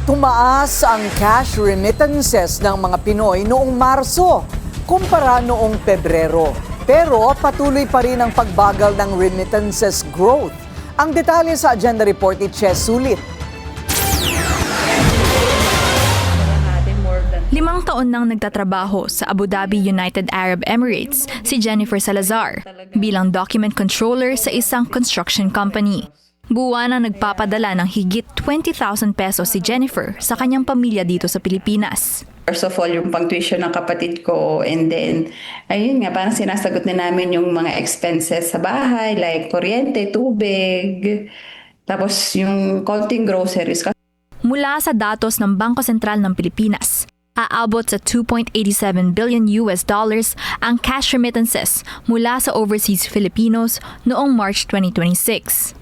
Tumaas ang cash remittances ng mga Pinoy noong Marso kumpara noong Pebrero. Pero patuloy pa rin ang pagbagal ng remittances growth. Ang detalye sa agenda report ni Che Sulit. 5 taon nang nagtatrabaho sa Abu Dhabi, United Arab Emirates si Jennifer Salazar bilang document controller sa isang construction company. Buwan na nagpapadala ng higit 20,000 pesos si Jennifer sa kanyang pamilya dito sa Pilipinas. First of all, yung pang-tuition ng kapatid ko, and then, ayun nga, parang sinasagot na namin yung mga expenses sa bahay, like kuryente, tubig, tapos yung konting groceries. Mula sa datos ng Bangko Sentral ng Pilipinas, aabot sa 2.87 billion US dollars ang cash remittances mula sa overseas Filipinos noong March 2026.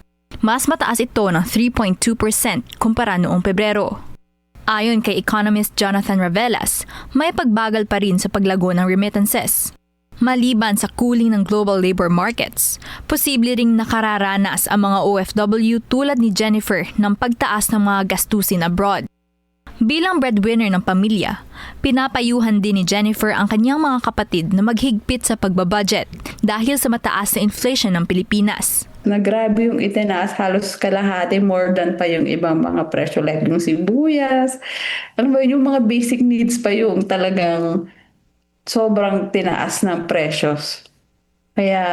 Mas mataas ito ng 3.2% kumpara noong Pebrero. Ayon kay economist Jonathan Ravelas, may pagbagal pa rin sa paglago ng remittances. Maliban sa cooling ng global labor markets, posible ring nakararanas ang mga OFW tulad ni Jennifer ng pagtaas ng mga gastusin abroad. Bilang breadwinner ng pamilya, pinapayuhan din ni Jennifer ang kanyang mga kapatid na maghigpit sa pagbabudget dahil sa mataas na inflation ng Pilipinas. Grabe yung itinaas, halos kalahati, more than pa yung ibang mga presyo like yung sibuyas. Alam mo, yung mga basic needs pa yung talagang sobrang tinaas ng presyos. Kaya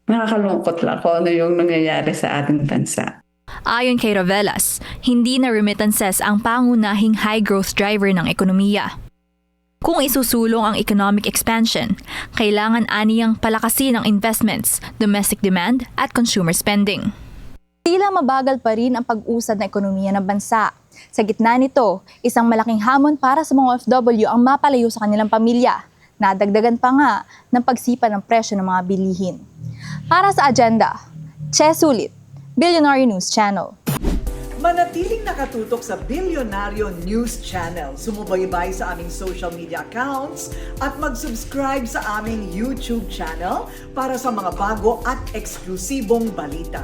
nakakalungkot lang kung ano yung nangyayari sa ating bansa. Ayon kay Ravelas, hindi na remittances ang pangunahing high-growth driver ng ekonomiya. Kung isusulong ang economic expansion, kailangan aniyang palakasin ang investments, domestic demand at consumer spending. Tila mabagal pa rin ang pag-usad ng ekonomiya ng bansa. Sa gitna nito, isang malaking hamon para sa mga OFW ang mapalayo sa kanilang pamilya. Nadagdagan pa nga ng pagsipa ng presyo ng mga bilihin. Para sa agenda, Che Sulit, Billionaire News Channel. Manatiling nakatutok sa Bilyonaryo News Channel. Sumubaybay sa aming social media accounts at mag-subscribe sa aming YouTube channel para sa mga bago at eksklusibong balita.